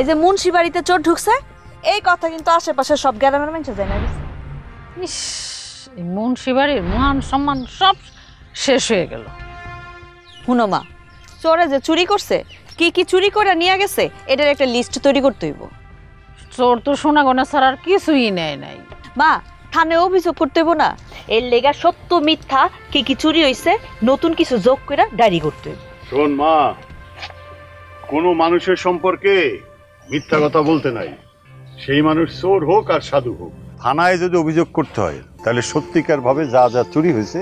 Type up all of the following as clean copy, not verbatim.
এই যে মুন্সি বাড়িতে চোর ঢুকছে এই কথা কিন্তু আশেপাশে সব গ্রামের মানুষ জানে। ইস, এই মুন্সি বাড়ির মান সম্মান সব শেষ হয়ে গেল। শুনো মা, চোরে যে চুরি করছে, কি কি চুরি করে নিয়ে গেছে এটার একটা লিস্ট তৈরি করতে হইব। চোর তো সোনা গয়না ছাড়া আর কিছুই নেয় নাই। মা, থানায় অভিযোগ করতে হইব না? এর লেগা সত্য মিথ্যা কি কি চুরি হইছে নতুন কিছু যোগ করে ডায়েরি করতে হইব। শোন মা, কোনো মানুষের সম্পর্কে মিথ্যা কথা বলতে নাই, সেই মানুষ চোর হোক আর সাধু হোক। থানায় যদি অভিযোগ করতে হয় তাহলে সত্যিকার ভাবে যা যা চুরি হয়েছে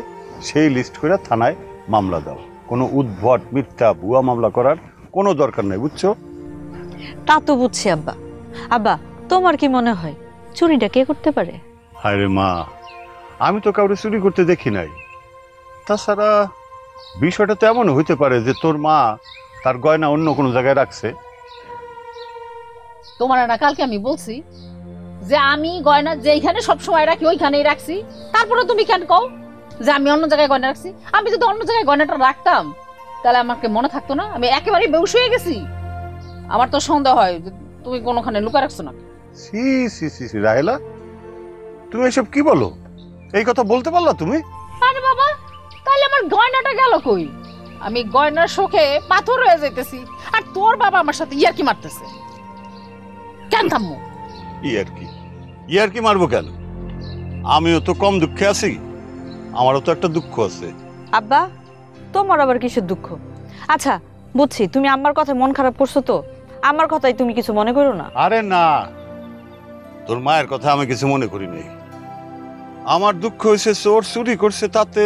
সেই লিস্ট করে থানায় মামলা দাও। কোনো উদ্ভট মিথ্যা ভুয়া মামলা করার কোনো দরকার নেই, বুঝছো? তা তো বুঝছি আব্বা। আব্বা, তোমার কি মনে হয় চুরিটা কে করতে পারে? হায় রে মা, আমি তো কাউকে চুরি করতে দেখি নাই। তাছাড়া বিষয়টা তো এমন হইতে পারে যে তোর মা তার গয়না অন্য কোনো জায়গায় রাখছে। তোমার না কালকে আমি বলছি যে আমি গয়না যেইখানে সবসময় রাখি ওইখানেই রাখছি, তারপরে তুমি কেন কও যে আমি অন্য জায়গায় গয়না রাখছি? আমি যদি অন্য জায়গায় গয়নাটা রাখতাম তাহলে আমাকে মনে থাকতো না? আমি একেবারেই বেহুশ হয়ে গেছি। আমার তো সন্দেহ হয় যে তুমি কোনোখানে লুকা রাখছো না। সি সি সি সি রাহেলা, তুমি এসব কি বলো? এই কথা বলতে পারলা তুমি? আরে বাবা, তাহলে আমার গয়নাটা গেল কই? আমি গয়নার শোকে পাথর হয়ে যাইতেছি আর তোর বাবা আমার সাথে ইয়ারকি মারতেছে। কেন থামো? ইয়ারকি মারবো কেন? আমিও তো কম দুঃখে আছি, আমারও তো একটা দুঃখ আছে। আব্বা, তোমার আবার কিসের দুঃখ? আচ্ছা বুঝছি, তুমি আমার কথা মন খারাপ করছো, তো আমার কথাই তুমি কিছু মনে করো না। আরে না, তোর মায়ের কথা আমি কিছু মনে করি নাই। আমার দুঃখ হয়েছে চোর চুরি করছে, তাতে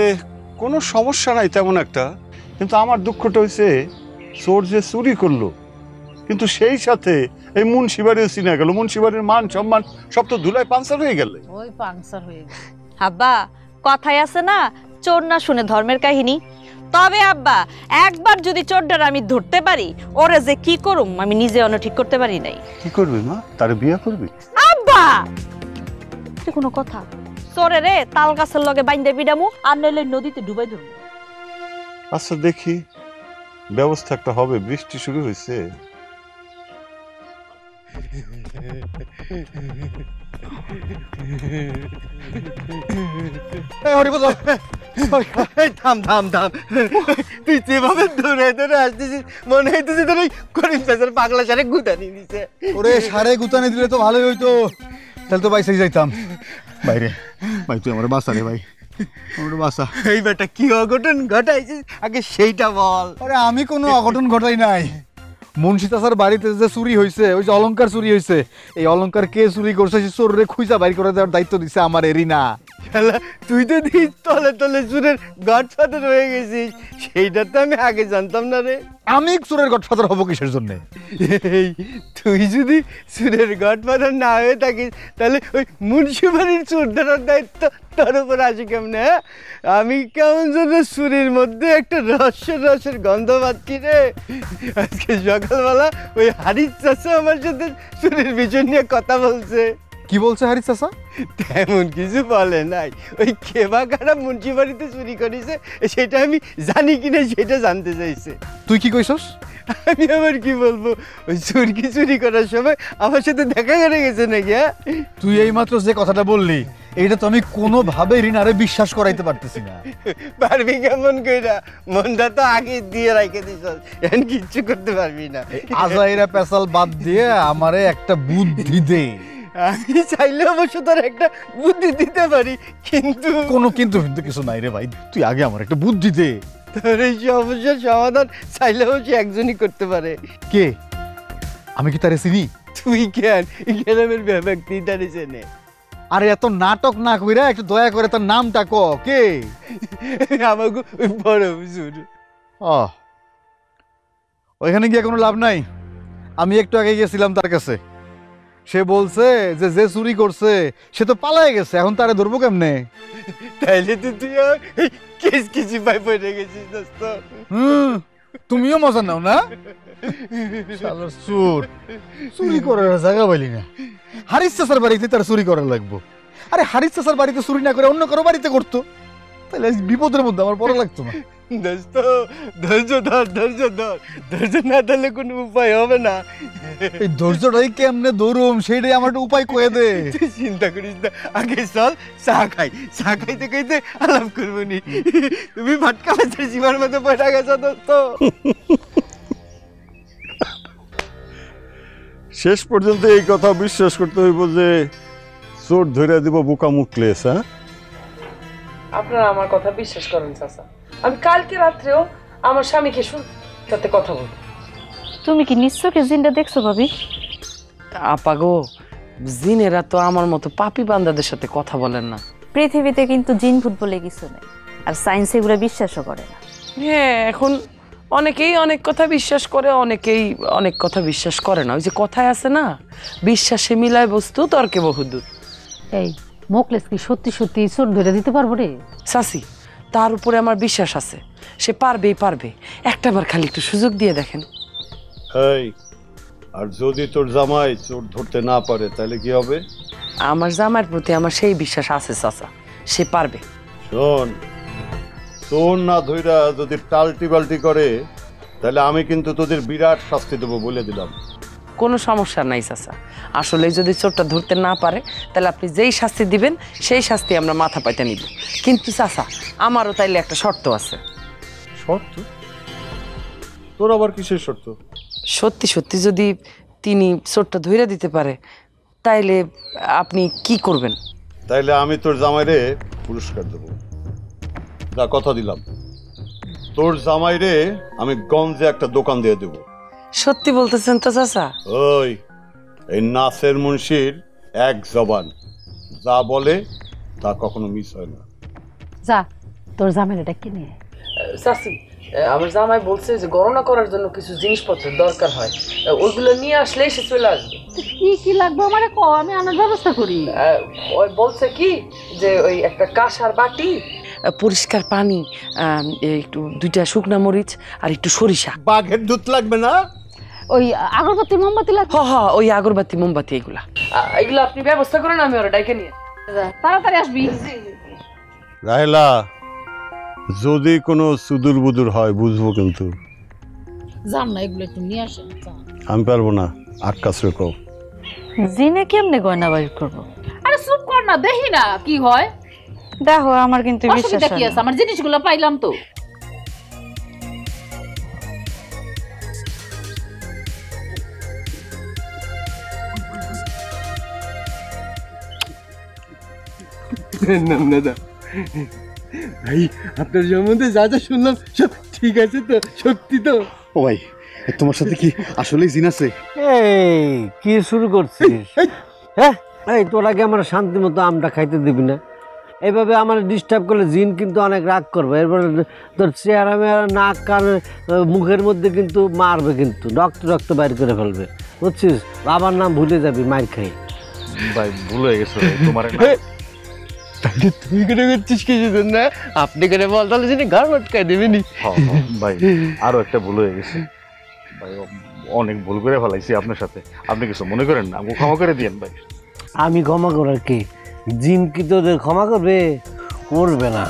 কোনো সমস্যা নাই তেমন একটা। কিন্তু আমার দুঃখটা হয়েছে চোর যে চুরি করলো, কিন্তু সেই সাথে এই মুন্সি বাড়িও চিনা গেল, মুন্সি বাড়ির মান সম্মান সব তো ধুলায় পাঞ্চার হয়ে গেল। ওই পাংচার হয়ে গেল। আব্বা, কথাই আছে না, চোর না শুনে ধর্মের কাহিনী। তবে আব্বা, একবার যদি চোরটার আমি ধরতে পারি, ওরে যে কি করুম আমি নিজে অন্য ঠিক করতে পারি নাই। কি করবি মা? তার বিয়ে করবি? আব্বা, এটা কোনো কথা? চোরে রে তাল গাছের লগে বাইন্দে বিডামু, আর নইলে নদীতে ডুবাই ধরবো। আচ্ছা দেখি, ব্যবস্থা একটা হবে। বৃষ্টি শুরু হয়েছে। থাম থাম থাম, তুই যেভাবে দৌড়ে দৌড়ে আসতেছিস মনে হইতেছে তোর ওই করিম চাচার পাগলা সারে গুতানি দিছে। ওরে সারে গুতানি দিলে তো ভালোই হইতো, তাহলে তো বাইসে যাইতাম। বাইরে ভাই, তুই আমার বাসা রে ভাই, আমার বাসা। এই বেটা কি অঘটন ঘটাইছিস আগে সেইটা বল। আরে আমি কোনো অঘটন ঘটাই নাই। মুন্সি চাচার বাড়িতে যে চুরি হয়েছে, ওই যে অলংকার চুরি হয়েছে, এই অলংকার কে চুরি করছে সে চোরে খুঁজা বাইর করে দেওয়ার দায়িত্ব দিছে আমার এরিনা। তুই তো দিস তলে তলে চুরের গডফাদার হয়ে গেছিস, সেইটা তো আমি আগে জানতাম না রে। আমি চোরের গডফাদার হবো কিসের জন্য? এই তুই যদি চুরের গডফাদার না হয়ে থাকিস তাহলে ওই মুন্সিবাড়ির চোর ধরার দায়িত্ব তোর উপর আসে কেমনে? হ্যাঁ, আমি কেমন যেন চুরির মধ্যে একটা রসের গন্ধ পাচ্ছি রে। আজকে সকালবেলা ওই হারিস চাষা আমার সাথে চুরির বিষয় নিয়ে কথা বলছে। কি বলছে হারিস চাচা? তেমন কিছু বলে নাই, ওই কেবা কারা মুন্সিবাড়িতে চুরি করেছে সেটা আমি জানি কিনা সেটা জানতে চাইছে। তুই কি কইছস? আমি আবার কি বলবো, ওই চুরকি চুরি করার সময় আমার সাথে দেখা করে গেছে নাকি? হ্যাঁ, তুই এইমাত্র যে কথাটা বললি এইটা তো আমি কোনোভাবে রিনারে বিশ্বাস করাইতে পারতেছি না। পারবি কেমন কইরা? মনটা তো আগে দিয়ে রাখে দিস, এখন কিচ্ছু করতে পারবি না। আজাইরা পেশাল বাদ দিয়ে আমারে একটা বুদ্ধি দে। আমি চাইলে অবশ্য তোর একটা বুদ্ধি দিতে পারি, কিন্তু কোনো কিন্তু কিন্তু কিছু নাই রে ভাই, তুই আগে আমার একটা বুদ্ধি দে। তোর এই সমস্যার সমাধান চাইলে অবশ্য একজনই করতে পারে। কে? আমি কি তারে চিনি? তুই কেন গ্রামের ব্যক্তি তারে চেনে? আরে এত নাটক না কইরা একটু দয়া করে তার নামটা ক। কে? আমাকে ওই বড় হুজুর। ওইখানে গিয়ে কোনো লাভ নাই। আমি একটু আগে গিয়েছিলাম তার কাছে, সে বলছে যে যে চুরি করছে সে তো পালায় গেছে, এখন তারে ধরবো কেমনে? তাইলে তো তুই কেস কিছু পাই পড়ে গেছিস দোস্ত। তুমিও মজা নাও না? শালার চোর, চুরি করার জায়গা পাইলি না। হারিস চাচার বাড়িতে তার চুরি করা লাগবো। আরে হারিস চাচার বাড়িতে চুরি না করে অন্য কারো বাড়িতে করতো। তাহলে আজ বিপদের মধ্যে আমার পড়া লাগতো না। দোস্ত ধৈর্য ধর, ধৈর্য ধর, ধৈর্য না ধরলে কোনো উপায় হবে না। এই ধৈর্যটাই কেমনে ধরুম সেইটাই আমার একটা উপায় কয়ে দে। তুই চিন্তা করিস না, আগে চল চা খাই, চা খাইতে খাইতে আলাপ করবো নি। তুমি ভাটকা বাজার জীবনের মধ্যে পয়সা গেছো দোস্ত। শেষ পর্যন্ত এই কথা বিশ্বাস করতে হইব যে চোর ধরে দিব বোকা মুখলেস। হ্যাঁ, আপনারা আমার কথা বিশ্বাস করেন চাচা। আমি কালকে রাত্রেও আমার স্বামীকে সাথে কথা বলি। তুমি কি নিশ্চয়ই জিনটা দেখছো ভাবি? আপা গো, জিনেরা তো আমার মতো পাপি বান্দাদের সাথে কথা বলেন না। পৃথিবীতে কিন্তু জিন ভূত বলে কিছু নেই, আর সায়েন্স এগুলো বিশ্বাসও করে না। হ্যাঁ, এখন অনেকেই অনেক কথা বিশ্বাস করে, অনেকেই অনেক কথা বিশ্বাস করে না। ওই যে কথায় আছে না, বিশ্বাসে মিলায় বস্তু তর্কে বহুদূর। এই মোকলেস কি সত্যি সত্যি চোর ধরে দিতে পারবো রে? চাচি, তার উপরে আমার বিশ্বাস আছে, সে পারবেই পারবে। একটাবার খালি একটু সুযোগ দিয়ে দেখেন। এই, আর যদি তোর জামাই চোর ধরতে না পারে তাহলে কি হবে? আমার জামাইয়ের প্রতি আমার সেই বিশ্বাস আছে চাচা, সে পারবে। শোন, চোর না ধইরা যদি টালটি বাল্টি করে তাহলে আমি কিন্তু তোদের বিরাট শাস্তি দেবো বলে দিলাম। কোনো সমস্যা নাই চাচা, আসলে যদি চোরটা ধরতে না পারে তাহলে আপনি যেই শাস্তি দিবেন সেই শাস্তি আমরা মাথা পাইতে নিব। কিন্তু চাচা, আমারও তাইলে একটা শর্ত আছে। শর্ত? তোর আবার কিসের শর্ত? সত্যি সত্যি যদি তিনি চোরটা ধইরা দিতে পারে তাইলে আপনি কি করবেন? তাইলে আমি তোর জামাইরে পুরস্কার দেবো। যা কথা দিলাম, তোর জামাইরে আমি গঞ্জে একটা দোকান দিয়ে দেবো। সত্যি বলতেছেন তো চাচা? ওই, এই নাসের মুন্সির এক জবান, যা বলে তা কখনো মিস হয় না। যা তোর জামেলাটা কিনে। চাচি, আমার জামাই বলছে যে গণনা করার জন্য কিছু জিনিসপত্রের দরকার হয়, ওইগুলো নিয়ে আসলেই সে চলে আসবে। কি কি লাগবে আমারে ক, আমি আনার ব্যবস্থা করি। ওই বলছে কি যে ওই একটা কাঁসার বাটি, পরিষ্কার পানি, একটু 2টা শুকনা মরিচ আর একটু সরিষা। বাঘের দুধ লাগবে না? ওই আগরবাতি মোমবাতি লাগবে। হ্যাঁ, ওই আগরবাতি মোমবাতি এগুলা এগুলো আপনি ব্যবস্থা করেন, আমি ওরা ডাইকে নিয়ে। তাড়াতাড়ি আসবি। রাহেলা, যদি কোনো সুদূর বুদুর হয় বুঝবো, কিন্তু জান না, এগুলো একটু নিয়ে আসেন। আমি পারবো না। আকাশ রেখো। জিনে কেমনে গয়না বাড়ি করবো? আরে চুপ কর না, দেখি না কি হয়। দেখো, আমার কিন্তু বিশ্বাস অসুবিধা কি হয় আছে? না। আমার জিনিসগুলো পাইলাম তো। দাদা ভাই, আপনার সম্বন্ধে যা যা শুনলাম সব ঠিক আছে তো? সত্যি তো? ও ভাই, তোমার সাথে কি আসলেই জিন আছে? এই কি শুরু করছিস? হ্যাঁ, এই তোরা কি আমার শান্তি মতো আমটা খাইতে দিবি না? এইভাবে আমার ডিস্টার্ব করলে জিন কিন্তু অনেক রাগ করবে। এরপরে তোর চেহারা মেয়ারা নাক কান মুখের মধ্যে কিন্তু মারবে, কিন্তু রক্ত রক্ত বাইর করে ফেলবে, বুঝছিস? বাবার নাম ভুলে যাবি মার খাই। ভাই ভুল হয়ে গেছে তোমার। তাহলে তুই করে করছিস কিছু না? আপনি করে বল, তাহলে যিনি ঘর মটকাই দেবেনি। ভাই আরো একটা ভুল হয়ে গেছে ভাই, অনেক ভুল করে ফেলাইছি আপনার সাথে। আপনি কিছু মনে করেন না, আমাকে ক্ষমা করে দিয়েন ভাই। আমি ক্ষমা করার কি? জিন কি তোদের ক্ষমা করবে? করবে না।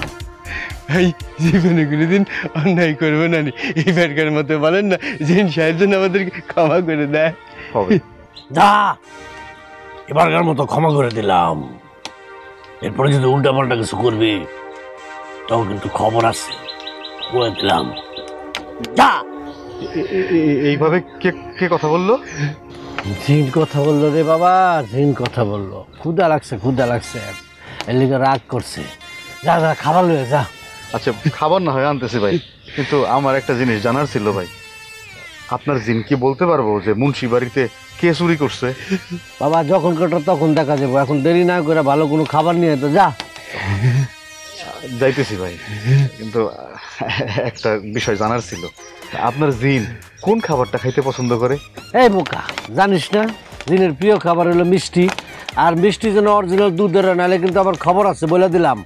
ভাই জীবনে কোনোদিন অন্যায় করবো না, এইবারকার মতো বলেন না, জিন সাহেব যেন আমাদেরকে ক্ষমা করে দেয়। হবে যা, এবারকার মতো ক্ষমা করে দিলাম। এরপরে যদি উল্টা পাল্টা কিছু করবি তখন কিন্তু খবর আছে, বলে দিলাম। যা। এইভাবে কে কে কথা বললো? জিন কথা বললো রে বাবা, জিন কথা বললো। ক্ষুধা লাগছে, ক্ষুধা লাগছে, এর লিগে রাগ করছে। যা যা, খাবার লয়ে যা। আচ্ছা, খাবার না হয় আনতেছি ভাই, কিন্তু আমার একটা জিনিস জানার ছিল ভাই। আপনার জিন কি বলতে পারবো যে মুন্সি বাড়িতে কে চুরি করছে? বাবা যখন কাটা তখন দেখা যাবো, এখন দেরি না করে ভালো কোনো খাবার নিয়ে তো যা। যাইতেছি ভাই, কিন্তু একটা বিষয় জানার ছিল। আপনার জিন কোন খাবারটা খাইতে পছন্দ করে? এই বোকা, জানিস না জিনের প্রিয় খাবার হলো মিষ্টি, আর মিষ্টি যেন অরিজিনাল দুধের, নাহলে কিন্তু আবার খবর আছে বলে দিলাম।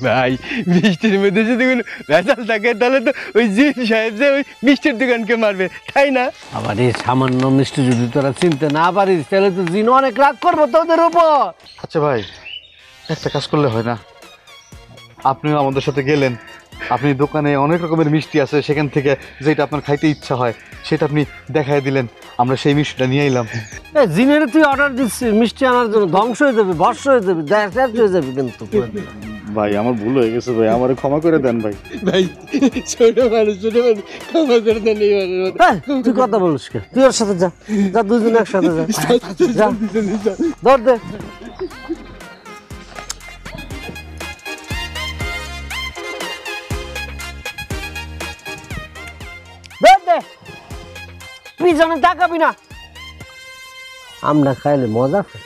ভাই মিষ্টির মধ্যে যদি কোনো ভেজাল থাকে তাহলে তো ওই জিন সাহেব যে ওই মিষ্টির দোকানকে মারবে, তাই না? আবার এই সামান্য মিষ্টি যদি তোরা চিনতে না পারিস তাহলে তো জিন অনেক রাগ করবো তোদের উপর। আচ্ছা ভাই, একটা কাজ করলে হয় না? আপনিও আমাদের সাথে গেলেন, আপনি দোকানে অনেক রকমের মিষ্টি আছে, সেখান থেকে যেটা আপনার খাইতে ইচ্ছা হয় সেটা আপনি দেখাই দিলেন, আমরা সেই মিষ্টিটা নিয়ে এলাম। জিনের তুই অর্ডার দিচ্ছিস মিষ্টি আনার জন্য, ধ্বংস হয়ে যাবে, ভস্ম হয়ে যাবে, ধ্যাস হয়ে যাবে কিন্তু। ভাই আমার ভুল হয়ে গেছে ভাই, আমারে ক্ষমা করে দেন ভাই। ভাই ছোট মানুষ ক্ষমা করে দেন। তুই কথা বলিস কে? তুই ওর সাথে যা, যা দুজন একসাথে যা, যা ধর দে। পিছনে তাকাবি না, আমরা খাইলে মজা খাই।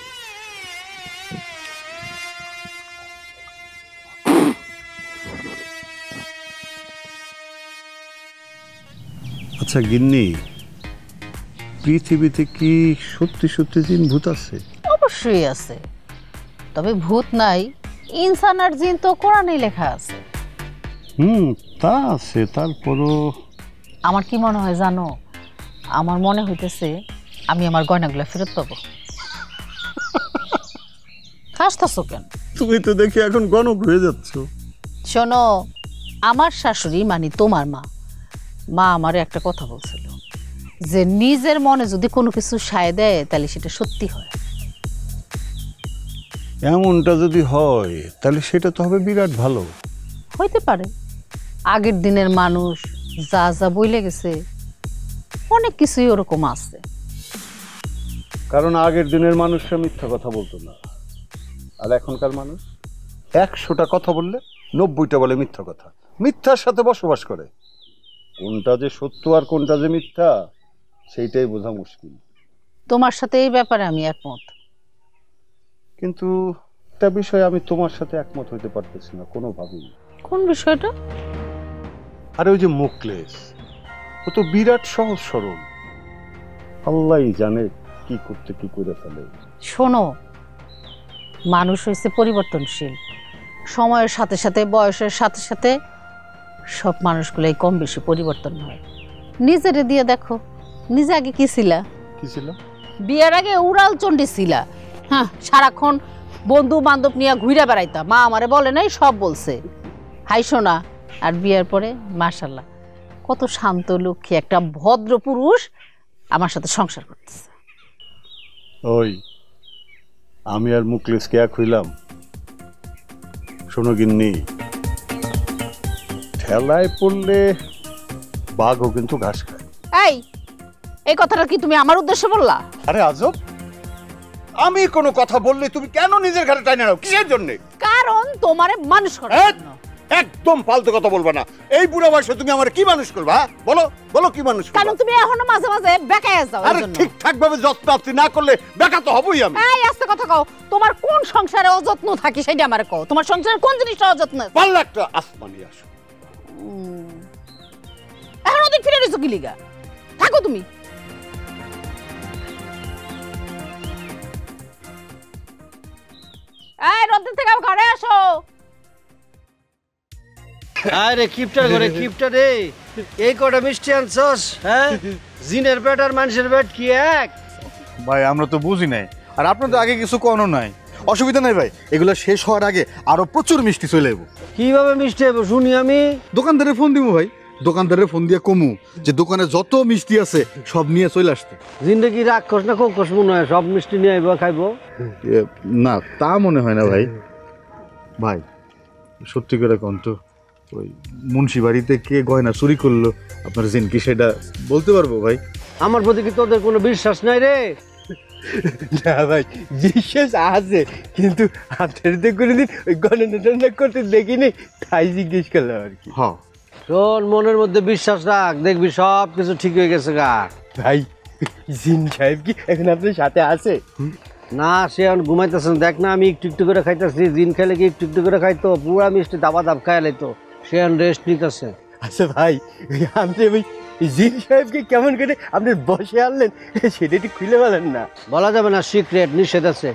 আচ্ছা গিন্নি, পৃথিবীতে কি সত্যি সত্যি জিন ভূত আছে? অবশ্যই আছে, তবে ভূত নাই, ইনসান আর জিন তো কোরআনেই লেখা আছে। তা আছে, তারপরও আমার কি মনে হয় জানো, আমার মনে হইতেছে আমি আমার গয়নাগুলো ফেরত পাবো। হাসতাছো কেন? তুমি তো দেখি এখন গণক হয়ে যাচ্ছ। শোনো, আমার শাশুড়ি মানে তোমার মা, মা আমারে একটা কথা বলছিল যে নিজের মনে যদি কোনো কিছু সায় দেয় তাহলে সেটা সত্যি হয়। এমনটা যদি হয় তাহলে সেটা তো হবে বিরাট ভালো। হইতে পারে আগের দিনের মানুষ যা যা বইলে গেছে অনেক কিছুই ওরকম আছে। কারণ আগের দিনের মানুষরা মিথ্যা কথা বলতো না, আর এখনকার মানুষ 100টা কথা বললে 90টা বলে মিথ্যা কথা, মিথ্যার সাথে বসবাস করে। কোনটা যে সত্য আর কোনটা যে মিথ্যা সেইটাই বোঝা মুশকিল। তোমার সাথে এই ব্যাপারে আমি একমত, কিন্তু একটা বিষয়ে আমি তোমার সাথে একমত হইতে পারতেছি না কোনোভাবেই। কোন বিষয়টা? আর ওই যে মুখলেস, ও তো বিরাট সহজ সরল, আল্লাহই জানে কি করতে কি করে ফেলে। শোনো, মানুষ হয়েছে পরিবর্তনশীল, সময়ের সাথে সাথে বয়সের সাথে সাথে সব মানুষগুলাই কম বেশি পরিবর্তন হয়। নিজেরে দিয়ে দেখো, নিজে আগে কি ছিলা? কি ছিল? বিয়ের আগে উড়াল চণ্ডী ছিলা। হ্যাঁ, সারাক্ষণ বন্ধু বান্ধব নিয়ে ঘুরে বেড়াইতা, মা আমারে বলে নাই, সব বলছে। হাই শোনা, আর বিয়ের পরে মাশাআল্লাহ কত শান্ত লক্ষ্মী একটা ভদ্র পুরুষ আমার সাথে সংসার করতেছে। ওই আমি আর মুখলেসকে এক হইলাম? শোনো গিন্নি, ঠেলায় পড়লে বাঘও কিন্তু ঘাস খায়। এই কথাটা কি তুমি আমার উদ্দেশ্যে বললা? আরে আজব, আমি কোনো কথা বললে তুমি কেন নিজের ঘাড়ে টাইনা নাও? কিসের জন্য? কারণ তোমারে মানুষ করে। একদম ফালতু কথা বলবা না। এই বুড়া বয়সে তুমি আমার কি মানুষ করবা? বলো বলো, কি মানুষ করবা? কারণ তুমি এখনো মাঝে মাঝে বেকায় যাও। আরে ঠিকঠাক ভাবে যত্ন আপনি না করলে বেকা তো হবই আমি। এই আস্তে কথা কও, তোমার কোন সংসারে অযত্ন থাকে সেটা আমারে কও। তোমার সংসারে কোন জিনিসটা অযত্ন? পাল্লা একটা আসমানি আসো। এখন ওদিক ফিরে রইছো কি লিগা? থাকো তুমি। এই রোদ থেকে ঘরে আসো। আরে কিপটা করে কিপটা রে, এই কটা মিষ্টি আনছস? হ্যাঁ, জিনের পেট আর মানুষের পেট কি এক? ভাই আমরা তো বুঝি নাই, আর আপনার তো আগে কিছু কোনো নাই, অসুবিধা নাই ভাই, এগুলো শেষ হওয়ার আগে আরো প্রচুর মিষ্টি চলে যাবো। কিভাবে মিষ্টি হবে শুনি আমি? দোকানদারের ফোন দিব ভাই, দোকানদারের ফোন দিয়ে কমু যে দোকানে যত মিষ্টি আছে সব নিয়ে চলে আসতে। জিনটা কি রাগ করস না খুব কষ্ট মনে হয় সব মিষ্টি নিয়ে আইবা খাইবো? না তা মনে হয় না ভাই। ভাই সত্যি করে কোন তো ওই মুন্সি বাড়িতে কে গয়না চুরি করলো আপনার জিন কি সেটা বলতে পারবো ভাই? আমার প্রতি কি তোদের কোনো বিশ্বাস নাই রে? না ভাই, বিশ্বাস আছে, কিন্তু আপনাদের কোনোদিন ওই গণনা করতে দেখিনি, তাই জিজ্ঞেস করলাম আর কি। হ্যাঁ শোন, মনের মধ্যে বিশ্বাস রাখ, দেখবি সব কিছু ঠিক হয়ে গেছে গা। ভাই জিন সাহেব কি এখন আপনার সাথে আছে? না, সে এখন ঘুমাইতেছেন, দেখ না আমি একটু একটু করে খাইতেছি। জিন খাইলে কি একটু একটু করে খাইতো? পুরা মিষ্টি দাবা দাব খাই লাইতো। সে এখন রেস্ট নিতেছে। আচ্ছা ভাই, আপনি ওই জিন সাহেবকে কেমন করে আপনি বসে আনলেন সেটা একটু খুলে বলেন না। বলা যাবে না, সিক্রেট, নিষেধ আছে।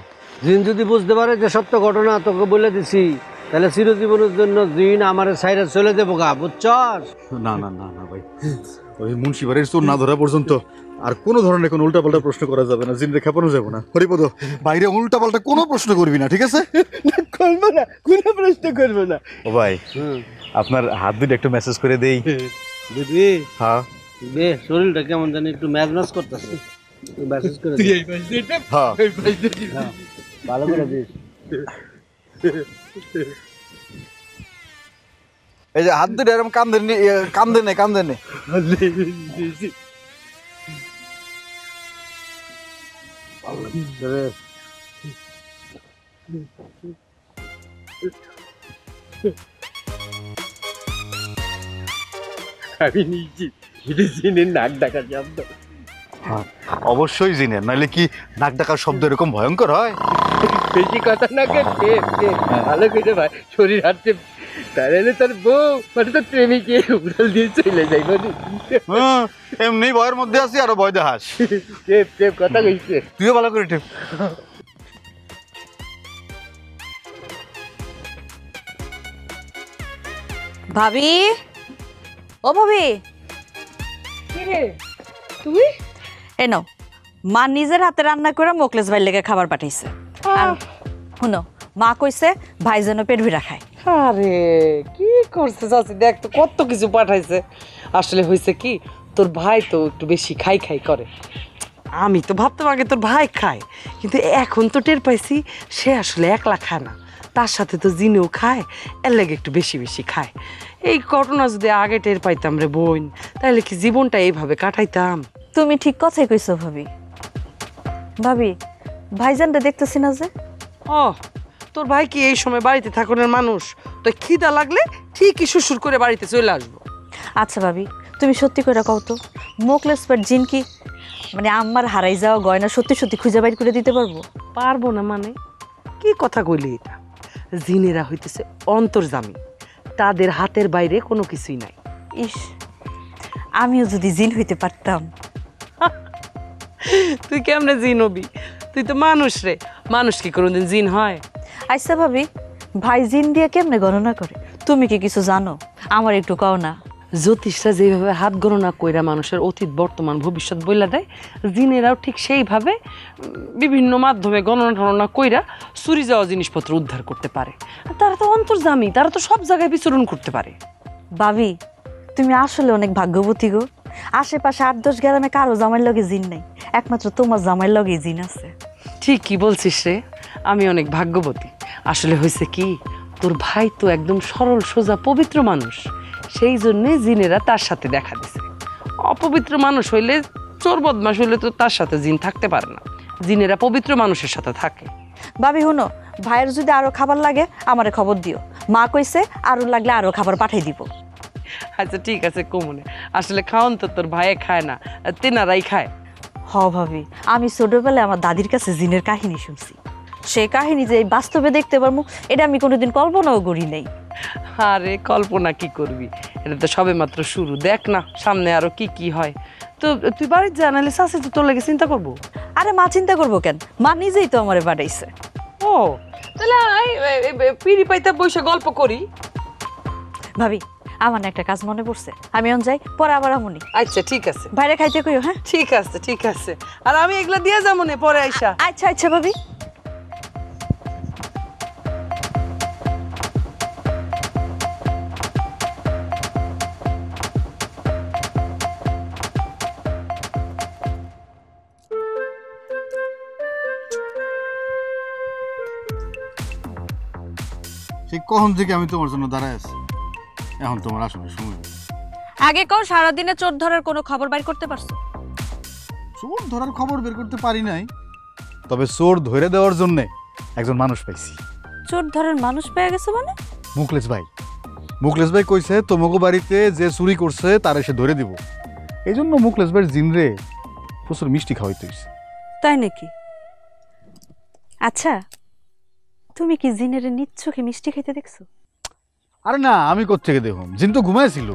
জিন যদি বুঝতে পারে যে সত্য ঘটনা তোকে বলে দিছি, তাহলে চিরজীবনের জন্য জিন আমার সাইডে চলে যাবো গা, বুঝছস? না না না না ভাই, ওই মুন্সি বাড়ির চোর না ধরা পর্যন্ত আর কোনো ধরনের কোনো উল্টাপাল্টা প্রশ্ন করা যাবে না, জিনরে খেপানো যাবে না। হরিপদ, বাইরে উল্টাপাল্টা কোনো প্রশ্ন করবি না, ঠিক আছে? করবো না, কোনো প্রশ্ন করবো না। ও ভাই, আপনার হাত দুটো একটু মেসেজ করে দেই। দিদি হ্যাঁ দে, শরীরটা কেমন জানি একটু ম্যাজম্যাজ করতেছে, মেসেজ করে দে। হ্যাঁ ভালো করে দিস। এই যে হাত দুটো এরকম কান্দে নে। আমি নিয়েছি, এটা জিনের নাক ডাকা শব্দ। অবশ্যই জিনের, নাহলে কি নাক ডাকার শব্দ এরকম ভয়ঙ্কর হয়? বেশি কথা না কে, ভালো করে ভাই শরীর হাঁটছে, তাহলে তোর বউ মানে তোর প্রেমিকে উড়াল দিয়ে চলে যাই। এমনি ভয়ের মধ্যে আছি, আরো ভয় দেখাস। কথা কইছে, তুইও ভালো করে টেপ। ভাবি, ও ভাবি, তুই এই নাও, মা নিজের হাতে রান্না করে মোকলেস ভাইয়ের লেগে খাবার পাঠাইছে। আর শুনো, মা কইছে ভাই যেন পেট ভরা খায়। আরে কি করছে চাচি, দেখ তো কত কিছু পাঠাইছে। আসলে হয়েছে কি, তোর ভাই তো একটু বেশি খাই করে। আমি তো ভাবতাম আগে তোর ভাই খায়, কিন্তু এখন তো টের পাইছি সে আসলে একলা খায় না, তার সাথে তো জিনেও খায়, এর লেগে একটু বেশি বেশি খায়। এই ঘটনা যদি আগে টের পাইতাম রে বোন, তাহলে কি জীবনটা এইভাবে কাটাইতাম? তুমি ঠিক কথাই কইছো ভাবি। ভাবি, ভাইজানটা দেখতেছি না যে। ও, তোর ভাই কি এই সময় বাড়িতে থাকুনের মানুষ? তো খিদা লাগলে ঠিকই শ্বশুর করে বাড়িতে চলে আসবো। আচ্ছা ভাবি, তুমি সত্যি করে কও তো, মোকলেস ভাইয়ের জিন কি মানে আমার হারাই যাওয়া গয়না সত্যি সত্যি খুঁজে বাইর করে দিতে পারবো? পারবো না মানে? কি কথা কইলি এটা? জিনেরা হইতেছে অন্তর্জামী, তাদের হাতের বাইরে কোনো কিছুই নাই। ইস, আমিও যদি জিন হইতে পারতাম। তুই কেমনে জিন হবি? তুই তো মানুষ রে, মানুষ কি কোনোদিন জিন হয়? আচ্ছা ভাবি, ভাই জিন দিয়ে কেমনে গণনা করে? তুমি কি কিছু জানো? আমার একটু কও না। জ্যোতিষরা যেভাবে হাত গণনা কইরা মানুষের অতীত বর্তমান ভবিষ্যৎ বইলা দেয়, জিনেরাও ঠিক সেইভাবে বিভিন্ন মাধ্যমে গণনা কইরা চুরি যাওয়া জিনিসপত্র উদ্ধার করতে পারে। আর তারা তো অন্তর্জামী, তারা তো সব জায়গায় বিচরণ করতে পারে। ভাবি, তুমি আসলে অনেক ভাগ্যবতী গো। আশেপাশে 8-10 গ্রামে কারো জামাইয়ের লগে জিন নাই, একমাত্র তোমার জামাইয়ের লগে জিন আছে। ঠিক কি বলছিস রে, আমি অনেক ভাগ্যবতী। আসলে হয়েছে কি, তোর ভাই তো একদম সরল সোজা পবিত্র মানুষ, সেই জন্যে জিনেরা তার সাথে দেখা দিছে। অপবিত্র মানুষ হইলে, চোর বদমাশ হইলে তো তার সাথে জিন থাকতে পারে না, জিনেরা পবিত্র মানুষের সাথে থাকে। ভাবি শুনো, ভাইয়ের যদি আরো খাবার লাগে আমারে খবর দিও, মা কইছে আরো লাগলে আরো খাবার পাঠাই দিব। আচ্ছা ঠিক আছে কমনে, আসলে খাওয়ান তো তোর ভাইয়ে খায় না, তেনারাই খায়। হ ভাবি, আমি ছোটবেলায় আমার দাদির কাছে জিনের কাহিনী শুনছি, সেই কাহিনী যে বাস্তবে দেখতে পারবো এটা আমি কোনোদিন কল্পনাও করি নাই। আরে কল্পনা কি করবি, এটা তো সবে মাত্র শুরু, দেখ না সামনে আরো কি কি হয়। তো তুই বাড়িতে জানালে চাষে তো তোর লাগে চিন্তা করবো। আরে মা চিন্তা করবো কেন, মা নিজেই তো আমারে পাঠাইছে। ও তাহলে পিড়ি পাইতে বসে গল্প করি। ভাবি, আমার না একটা কাজ মনে পড়ছে, আমি অন যাই, পরে আবার আমনি। আচ্ছা ঠিক আছে, বাইরে খাইতে কইও। হ্যাঁ ঠিক আছে ঠিক আছে, আর আমি এগুলা দিয়ে যাবো না পরে আইসা। আচ্ছা আচ্ছা ভাবি। সেই কখন থেকে আমি তোমার জন্য দাঁড়ায় আছি, এখন তোমার আসলে সময়। আগে কও, সারাদিনে চোর ধরার কোনো খবর বাইর করতে পারছো? চোর ধরার খবর বের করতে পারি নাই, তবে চোর ধরে দেওয়ার জন্য একজন মানুষ পাইছি। চোর ধরার মানুষ পেয়ে গেছে মানে? মুখলেস ভাই কইছে তোমাকে বাড়িতে যে চুরি করছে তার এসে ধরে দিব। এই জন্য মুখলেস ভাইয়ের জিনরে প্রচুর মিষ্টি খাওয়াইতে হইছে। তাই নাকি? আচ্ছা, তুমি কি জিনের নিচ্ছকে মিষ্টি খাইতে দেখছো? আরে না, আমি কোত্থেকে দেখুম, জিন তো ঘুমাইছিল,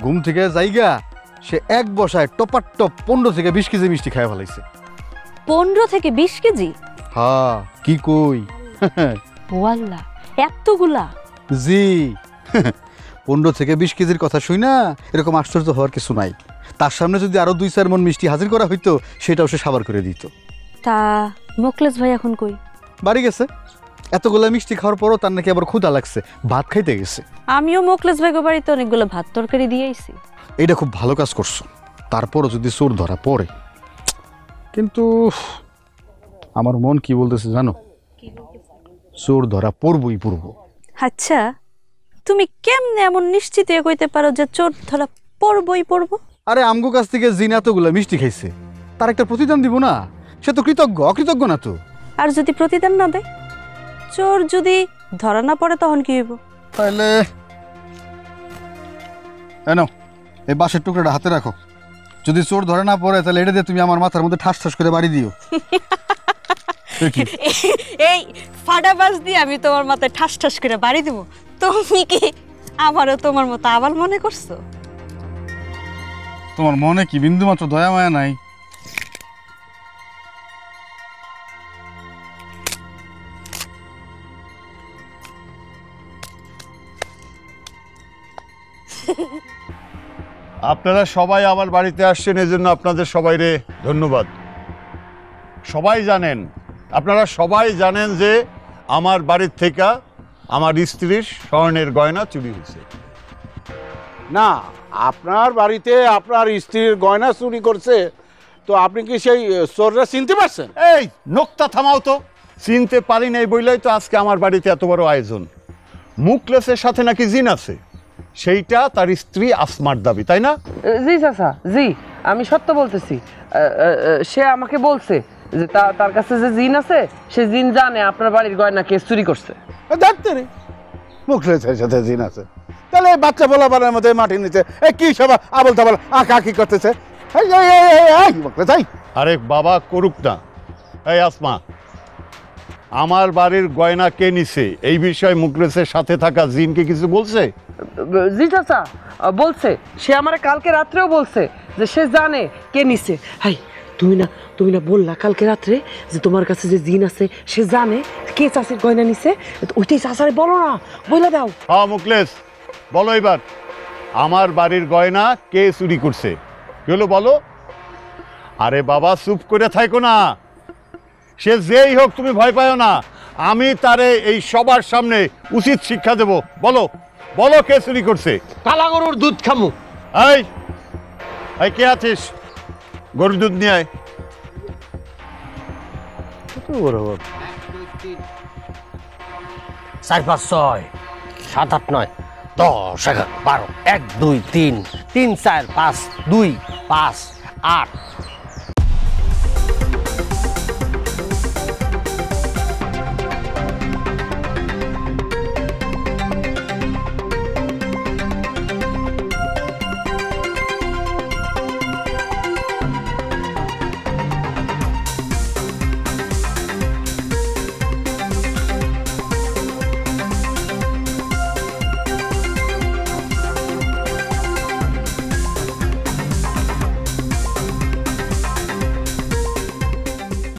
ঘুম থেকে জায়গা সে এক বসায় টপার টপ 15 থেকে 20 কেজি মিষ্টি খাই ফেলাইছে। 15 থেকে 20 কেজি? হ্যাঁ, কি কই। ওয়াল্লাহ, এতগুলা? জি, 15 থেকে 20 কেজির কথা শুই না, এরকম আশ্চর্য হওয়ার কিছু নাই। তার সামনে যদি আরো 2-4 মণ মিষ্টি হাজির করা হইতো, সেটাও সে সাবার করে দিত। তা মোকলেস ভাই এখন কই? বাড়ি গেছে। এতগুলা মিষ্টি খাওয়ার পরও তার নাকি আবার ক্ষুধা লাগছে, ভাত খাইতে গেছে। আমিও মোকলেস ভাইগো বাড়িতে অনেকগুলো ভাত তরকারি দিয়ে আইছি। এটা খুব ভালো কাজ করছো। তারপরও যদি চোর ধরা পড়ে, কিন্তু আমার মন কি বলতেছে জানো? চোর ধরা পড়বই পড়ব। আচ্ছা, তুমি কেমনে এমন নিশ্চিত হয়ে কইতে পারো যে চোর ধরা পড়বই পড়বো? আরে আমগো কাছ থেকে জিন এতগুলা মিষ্টি খাইছে, তার একটা প্রতিদান দিব না? সে তো কৃতজ্ঞ, অকৃতজ্ঞ না তো। আর যদি প্রতিদান না দেয়, চোর যদি ধরা না পড়ে, তখন কি হইব? তাহলে এনো এই বাঁশের টুকরাটা হাতে রাখো। যদি চোর ধরে না পড়ে, তাহলে এটা দিয়ে তুমি আমার মাথার মধ্যে ঠাস ঠাস করে বাড়ি দিও। এই ফাটা বাস দিয়ে আমি তোমার মাথায় ঠাস ঠাস করে বাড়ি দিব? তুমি কি আমারও তোমার মতো আবাল মনে করছো? তোমার মনে কি বিন্দু মাত্র দয়া মায়া নাই? আপনারা সবাই আমার বাড়িতে আসছেন, এজন্য আপনাদের সবাইরে ধন্যবাদ। সবাই জানেন, আপনারা সবাই জানেন যে আমার বাড়ির থেকে আমার স্ত্রীর স্বর্ণের গয়না চুরি হয়েছে। না, আপনার বাড়িতে আপনার স্ত্রীর গয়না চুরি করছে, তো আপনি কি সেই চোররা চিনতে পারছেন? এই নোক্তা থামাও তো। চিনতে পারি নাই বইলাই তো আজকে আমার বাড়িতে এত বড় আয়োজন। মুকলেসের সাথে নাকি জিন আছে, সেইটা তার স্ত্রী আসমার দাবি, তাই না? জি চাচা, জি আমি সত্য বলতেছি। সে আমাকে বলছে যে তার কাছে যে জিন আছে, সে জিন জানে আপনার বাড়ির গয়না কে চুরি করছে। দেখতে রে, মুখলেসের সাথে জিন আছে, তাহলে এই বাচ্চা বলা বারের মধ্যে মাটি নিচে কি সব আবল তাবল আঁকা কি করতেছে? আরে বাবা করুক না। এই আসমা, আমার বাড়ির গয়না কে নিছে এই বিষয়ে মুকলেসের সাথে থাকা জিনকে কিছু বলছে? জি চাচা বলছে, সে আমারে কালকে রাত্রেও বলছে যে সে জানে কে নিছে। হাই, তুমি না বললা কালকে রাত্রে যে তোমার কাছে যে জিন আছে সে জানে কে চাষির গয়না নিছে? ওইটাই চাচারে বলো না, বলে দাও। হ্যাঁ মুকলেস, বলো এবার আমার বাড়ির গয়না কে চুরি করছে? কি হলো বলো? আরে বাবা চুপ করে থাকো না, সে যেই হোক তুমি ভয় পাও না, আমি তারে এই সবার সামনে উচিত শিক্ষা দেব। বলো বলো কে চুরি করছে? কালা গরুর দুধ খামু। এই এই কে আছিস? গরুর দুধ নিয়ে আয়। 4, 5, 6, 7, 8, 9, 10, 11, 12, 1, 2, 3, 3, 4, 5, 2, 5, 8,